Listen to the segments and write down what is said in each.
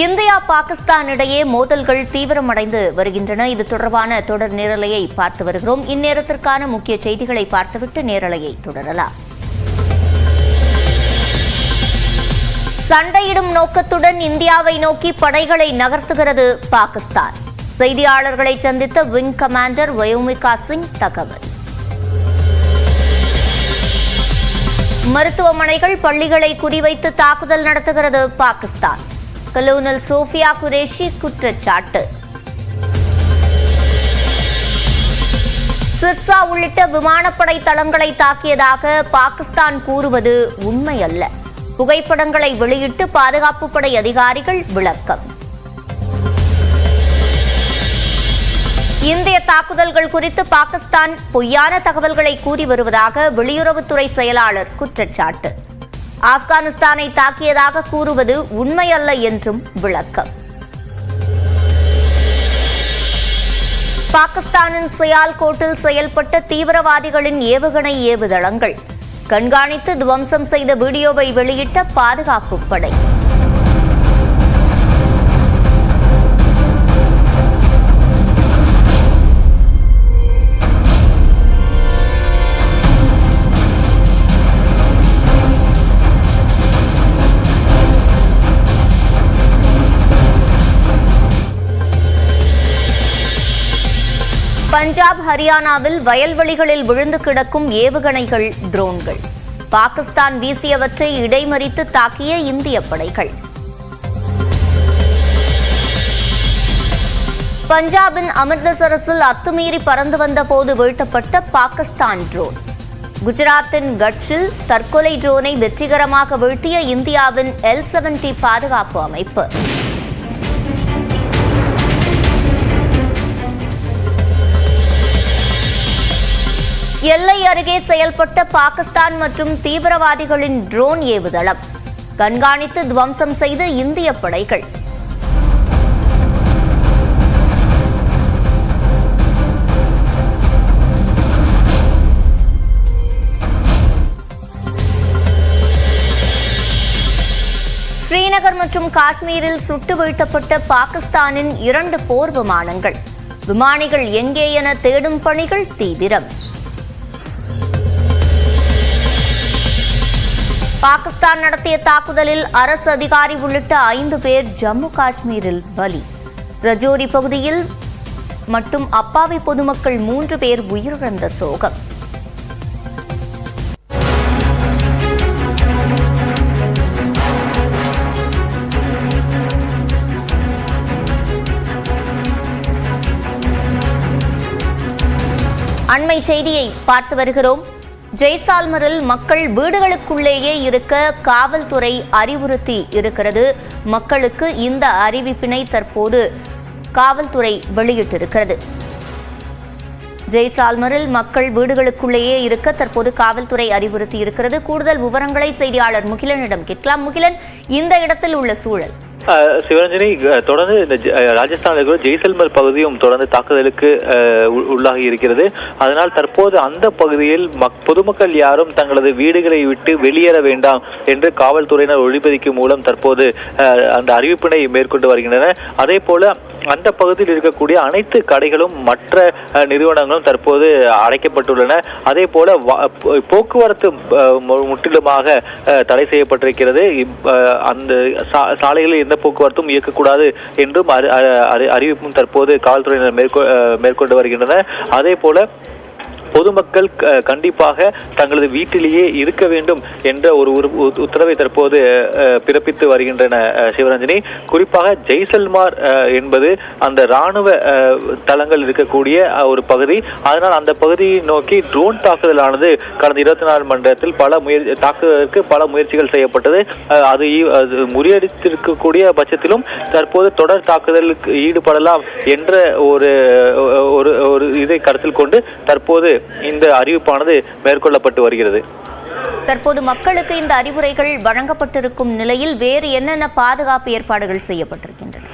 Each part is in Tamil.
இந்தியா பாகிஸ்தான் இடையே மோதல்கள் தீவிரமடைந்து வருகின்றன. இது தொடர்பான தொடர் நேரலையை பார்த்து வருகிறோம். இந்நேரத்திற்கான முக்கிய செய்திகளை பார்த்துவிட்டு நேரலையை தொடரலாம். சண்டையிடும் நோக்கத்துடன் இந்தியாவை நோக்கி படைகளை நகர்த்துகிறது பாகிஸ்தான். செய்தியாளர்களை சந்தித்த விங் கமாண்டர் வயோமிகா சிங் தகவல். மருத்துவமனைகள், பள்ளிகளை குறிவைத்து தாக்குதல் நடத்துகிறது பாகிஸ்தான். கலோனல் சோஃபியா குரேஷி குற்றச்சாட்டு. சிர்சா உள்ளிட்ட விமானப்படை தளங்களை தாக்கியதாக பாகிஸ்தான் கூறுவது உண்மையல்ல. புகைப்படங்களை வெளியிட்டு பாதுகாப்பு படை அதிகாரிகள் விளக்கம். இந்திய தாக்குதல்கள் குறித்து பாகிஸ்தான் பொய்யான தகவல்களை கூறி வருவதாக வெளியுறவுத்துறை செயலாளர் குற்றச்சாட்டு. ஆப்கானிஸ்தானை தாக்கியதாக கூறுவது உண்மையல்ல என்றும் விளக்கம். பாகிஸ்தானின் சியால்கோட்டில் செயல்பட்ட தீவிரவாதிகளின் ஏவுகணை ஏவுதளங்கள் கண்காணித்து துவம்சம் செய்த வீடியோவை வெளியிட்ட பாதுகாப்பு படை. பஞ்சாப், ஹரியானாவில் வயல்வெளிகளில் விழுந்து கிடக்கும் ஏவுகணைகள், ட்ரோன்கள். பாகிஸ்தான் வீசியவற்றை இடைமறித்து தாக்கிய இந்திய படைகள். பஞ்சாபின் அமிர்தசரஸில் அத்துமீறி பறந்து வந்த போது வீழ்த்தப்பட்ட பாகிஸ்தான் ட்ரோன். குஜராத்தின் கட்சில் தற்கொலை ட்ரோனை வெற்றிகரமாக வீழ்த்திய இந்தியாவின் L-70 பாதுகாப்பு அமைப்பு. எல்லை அருகே செயல்பட்ட பாகிஸ்தான் மற்றும் தீவிரவாதிகளின் ட்ரோன் ஏவுதளம் கண்காணித்து துவம்சம் செய்த இந்திய படைகள். ஸ்ரீநகர் மற்றும் காஷ்மீரில் சுட்டு வீழ்த்தப்பட்ட பாகிஸ்தானின் 2 போர் விமானங்கள். விமானிகள் எங்கே என தேடும் பணிகள் தீவிரம். பாகிஸ்தான் நடத்திய தாக்குதலில் அரசு அதிகாரி உள்ளிட்ட 5 பேர் ஜம்மு காஷ்மீரில் பலி. ரஜோரி பகுதியில் மட்டும் அப்பாவி பொதுமக்கள் 3 பேர் உயிரிழந்த சோகம். அண்மை செய்தியை பார்த்து வருகிறோம். ஜெய்சால்மரில் மக்கள் வீடுகளுக்குள்ளேயே இருக்க காவல்துறை அறிவுறுத்தி இருக்கிறது. மக்களுக்கு இந்த அறிவிப்பினை தற்போது காவல்துறை வெளியிட்டிருக்கிறது. ஜெய்சால்மரில் மக்கள் வீடுகளுக்குள்ளேயே இருக்க தற்போது காவல்துறை அறிவுறுத்தி இருக்கிறது. கூடுதல் விவரங்களை செய்தியாளர் முகிலனிடம் கேட்கலாம். முகிலன், இந்த இடத்தில் உள்ள சூழல். சிவரஞ்சனி, தொடர்ந்து இந்த ராஜஸ்தானில் ஜெய்சல்மர் பகுதியும் தொடர்ந்து தாக்குதலுக்கு உள்ளாகி இருக்கிறது. அதனால் தற்போது அந்த பகுதியில் பொதுமக்கள் யாரும் தங்களது வீடுகளை விட்டு வெளியேற வேண்டாம் என்று காவல்துறையினர் ஒளிபதிக்கும் மூலம் தற்போது அந்த அறிவிப்பினை மேற்கொண்டு வருகின்றனர். அதே போல அந்த பகுதியில் இருக்கக்கூடிய அனைத்து கடைகளும் மற்ற நிறுவனங்களும் தற்போது அடைக்கப்பட்டுள்ளன. அதே போல போக்குவரத்து முற்றிலுமாக தடை செய்யப்பட்டிருக்கிறது. அந்த சாலைகளில் எந்த போக்குவரத்தும் இயக்கக்கூடாது என்றும் அறிவிப்பும் தற்போது காவல்துறையினர் மேற்கொண்டு வருகின்றனர். அதே போல பொதுமக்கள் கண்டிப்பாக தங்களது வீட்டிலேயே இருக்க வேண்டும் என்ற ஒரு உத்தரவை தற்போது பிறப்பித்து வருகின்றன. சிவரஞ்சனி, குறிப்பாக ஜெய்சல்மார் என்பது அந்த ராணுவ தளங்கள் இருக்கக்கூடிய ஒரு பகுதி. அதனால் அந்த பகுதியை நோக்கி ட்ரோன் தாக்குதலானது கடந்த 24 மணி நேரத்தில் தாக்குதலுக்கு பல முயற்சிகள் செய்யப்பட்டது. அது முறியடித்திருக்கக்கூடிய பட்சத்திலும் தற்போது தொடர் தாக்குதலுக்கு ஈடுபடலாம் என்ற ஒரு இதை கருத்தில் கொண்டு தற்போது இந்த அறிவிப்பானது மேற்கொள்ளப்பட்டு வருகிறது. தற்போது மக்களுக்கு இந்த அறிவுரைகள் வழங்கப்பட்டிருக்கும் நிலையில் வேறு என்னென்ன பாதுகாப்பு ஏற்பாடுகள் செய்யப்பட்டிருக்கின்றன?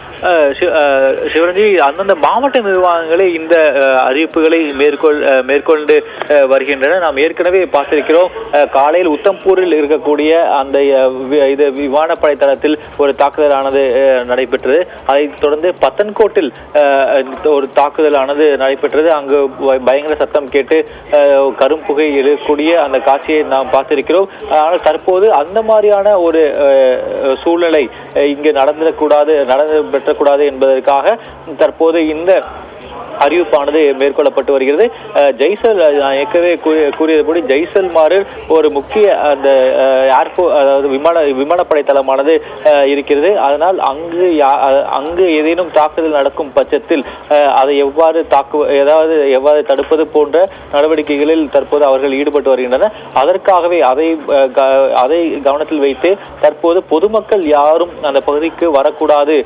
சிவரஞ்சி, அந்தந்த மாவட்ட நிர்வாகங்களே இந்த அறிவிப்புகளை மேற்கொண்டு வருகின்றன. நாம் ஏற்கனவே பார்த்திருக்கிறோம், காலையில் உத்தம்பூரில் இருக்கக்கூடிய அந்த விமானப்படை தளத்தில் ஒரு தாக்குதலானது நடைபெற்றது. அதைத் தொடர்ந்து பத்தன்கோட்டில் ஒரு தாக்குதலானது நடைபெற்றது. அங்கு பயங்கர சத்தம் கேட்டு கரும்புகை எழுக்கூடிய அந்த காட்சியை நாம் பார்த்திருக்கிறோம். ஆனால் தற்போது அந்த மாதிரியான ஒரு சூழ்நிலை இங்கு நடந்துவிடக்கூடாது என்பதற்காக தற்போது இந்த அறிவிப்பானது மேற்கொள்ளப்பட்டு வருகிறது. ஏற்கனவே கூறியதுபடி ஜெய்சல்மாரில் ஒரு முக்கிய அந்த அதாவது விமானப்படை தளமானது இருக்கிறது. அதனால் அங்கு ஏதேனும் தாக்குதல் நடக்கும் பட்சத்தில் அதை எவ்வாறு தடுப்பது போன்ற நடவடிக்கைகளில் தற்போது அவர்கள் ஈடுபட்டு வருகின்றனர். அதற்காகவே அதை கவனத்தில் வைத்து தற்போது பொதுமக்கள் யாரும் அந்த பகுதிக்கு வரக்கூடாது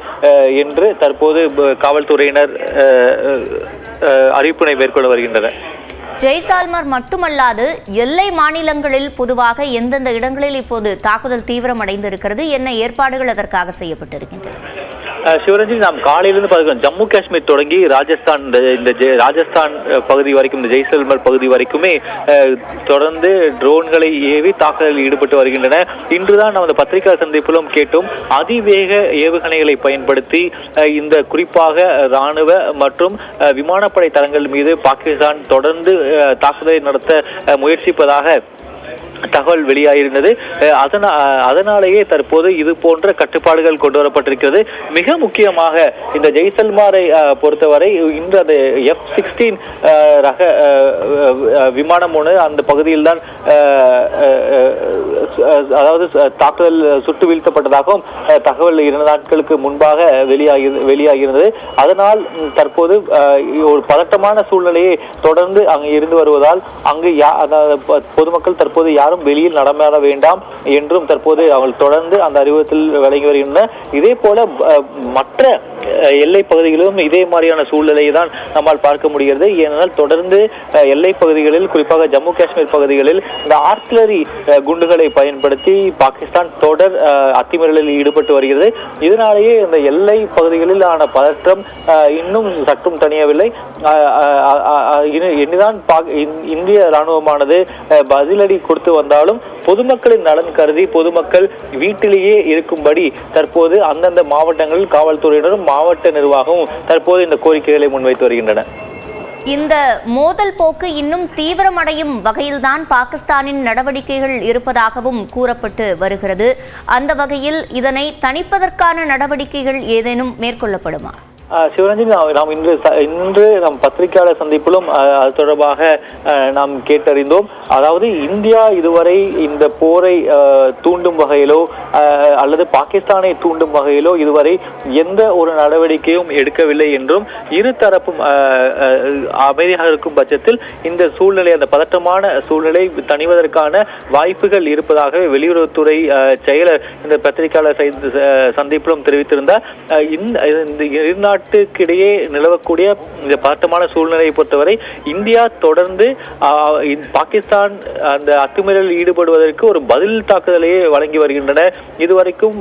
என்று தற்போது காவல்துறையினர் அறிவிப்பினை மேற்கொள்ள வருகின்றனர். ஜெய்சால்மர் மட்டுமல்லாது எல்லை மாநிலங்களில் பொதுவாக எந்தெந்த இடங்களில் இப்போது தாக்குதல் தீவிரமடைந்திருக்கிறது, என்ன ஏற்பாடுகள் அதற்காக செய்யப்பட்டிருக்கின்றன? சிவரஞ்சி, நாம் காலையிலிருந்து பார்க்கிறோம், ஜம்மு காஷ்மீர் தொடங்கி ராஜஸ்தான் பகுதி வரைக்கும், இந்த ஜெய்சல்மர் பகுதி வரைக்குமே தொடர்ந்து ட்ரோன்களை ஏவி தாக்குதலில் ஈடுபட்டு வருகின்றன. இன்றுதான் நமது பத்திரிகை சந்திப்பிலும் கேட்டோம், அதிவேக ஏவுகணைகளை பயன்படுத்தி இந்த குறிப்பாக இராணுவ மற்றும் விமானப்படை தளங்கள் மீது பாகிஸ்தான் தொடர்ந்து தாக்குதலை நடத்த முயற்சிப்பதாக தகவல் வெளியாகியிருந்தது. அதனாலேயே தற்போது இது போன்ற கட்டுப்பாடுகள் கொண்டு வரப்பட்டிருக்கிறது. மிக முக்கியமாக இந்த ஜெய்சல்மாரை பொறுத்தவரை இன்று அந்த F-16 ரக விமானம் ஒன்று அந்த பகுதியில் தான் அதாவது தாக்குதல் சுட்டு வீழ்த்தப்பட்டதாகவும் தகவல் 2 நாட்களுக்கு முன்பாக வெளியாகியிருந்தது. அதனால் தற்போது ஒரு பதட்டமான சூழ்நிலையை தொடர்ந்து அங்கு இருந்து வருவதால் அங்கு பொதுமக்கள் தற்போது யாரும் வெளியில் நடமாட வேண்டாம் என்றும் தற்போது அவர்கள் தொடர்ந்து அந்த அறிவுறுத்தல் வழங்கி வருகின்றனர். இதே போல மற்ற எல்லை பகுதிகளிலும் இதே மாதிரியான சூழ்நிலையை தான் நம்மால் பார்க்க முடிகிறது. ஏனென்றால் தொடர்ந்து எல்லை பகுதிகளில், குறிப்பாக ஜம்மு காஷ்மீர் பகுதிகளில் இந்த ஆர்டிலரி குண்டுகளை பயன்படுத்தி பாகிஸ்தான் தொடர் அத்துமீறலில் ஈடுபட்டு வருகிறது. இதனாலேயே இந்த எல்லை பகுதிகளில் ஆன பதற்றம் இன்னும் சற்றும் தணியவில்லை. என்னதான் இந்திய ராணுவமானது பதிலடி கொடுத்து வந்தாலும் பொதுமக்களின் நலன் கருதி பொதுமக்கள் வீட்டிலேயே இருக்கும்படி தற்போது அந்தந்த மாவட்டங்களில் காவல்துறையினரும் மாவட்ட நிர்வாகமும் தற்போது இந்த கோரிக்கைகளை முன்வைத்து வருகின்றன. இந்த மோதல் போக்கு இன்னும் தீவிரமடையும் வகையில்தான் பாகிஸ்தானின் நடவடிக்கைகள் இருப்பதாகவும் கூறப்பட்டு வருகிறது. அந்த வகையில் இதனை தணிப்பதற்கான நடவடிக்கைகள் ஏதேனும் மேற்கொள்ளப்படுமா? சிவரஞ்சி, நாம் இன்று நம் பத்திரிகையாளர் சந்திப்பிலும் அது தொடர்பாக நாம் கேட்டறிந்தோம். அதாவது இந்தியா இதுவரை இந்த போரை தூண்டும் வகையிலோ அல்லது பாகிஸ்தானை தூண்டும் வகையிலோ இதுவரை எந்த ஒரு நடவடிக்கையும் எடுக்கவில்லை என்றும், இருதரப்பும் அமைதியாக இருக்கும் பட்சத்தில் இந்த சூழ்நிலை, அந்த பதட்டமான சூழ்நிலை தணிவதற்கான வாய்ப்புகள் இருப்பதாகவே வெளியுறவுத்துறை செயலர் இந்த பத்திரிகையாளர் சந்திப்பிலும் தெரிவித்திருந்தார். இந்த நாட்டுக்கிடையே நிலவக்கூடிய இந்த பதட்டமான சூழ்நிலையை பொறுத்தவரை இந்தியா தொடர்ந்து பாகிஸ்தான் அந்த அத்துமீறலில் ஈடுபடுவதற்கு ஒரு பதில் தாக்குதலையே வழங்கி வருகின்றன. இதுவரைக்கும்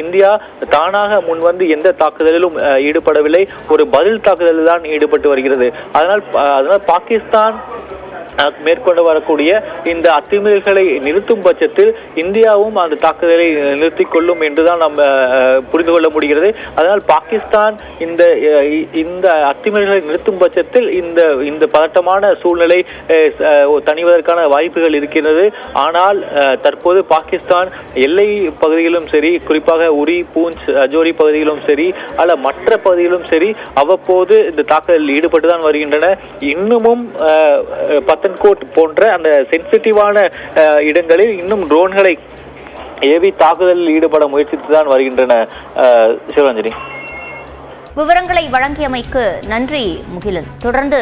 இந்தியா தானாக முன்வந்து எந்த தாக்குதலிலும் ஈடுபடவில்லை, ஒரு பதில் தாக்குதலில் தான் ஈடுபட்டு வருகிறது. அதனால் பாகிஸ்தான் மேற்கொண்டு வரக்கூடிய இந்த அத்துமீறல்களை நிறுத்தும் பட்சத்தில் இந்தியாவும் அந்த தாக்குதலை நிறுத்திக் கொள்ளும் என்றுதான் நம்ம புரிந்து கொள்ள முடிகிறது. அதனால் பாகிஸ்தான் இந்த அத்துமீறல்களை நிறுத்தும் பட்சத்தில் இந்த பதட்டமான சூழ்நிலை தணிவதற்கான வாய்ப்புகள் இருக்கிறது. ஆனால் தற்போது பாகிஸ்தான் எல்லை பகுதியிலும் சரி, குறிப்பாக உரி, பூஞ்ச், அஜோரி பகுதியிலும் சரி, அல்ல மற்ற பகுதியிலும் சரி, அவ்வப்போது இந்த தாக்குதலில் ஈடுபட்டுதான் வருகின்றன. இன்னமும் பத்தன்கோட் போன்ற அந்த சென்சிட்டிவான இடங்களில் இன்னும் ட்ரோன்களை ஏவி தாக்குதலில் ஈடுபட முயற்சித்துதான் வருகின்றன. சிவரஞ்சனி, விவரங்களை வழங்கியமைக்கு நன்றி முகிலன். தொடர்ந்து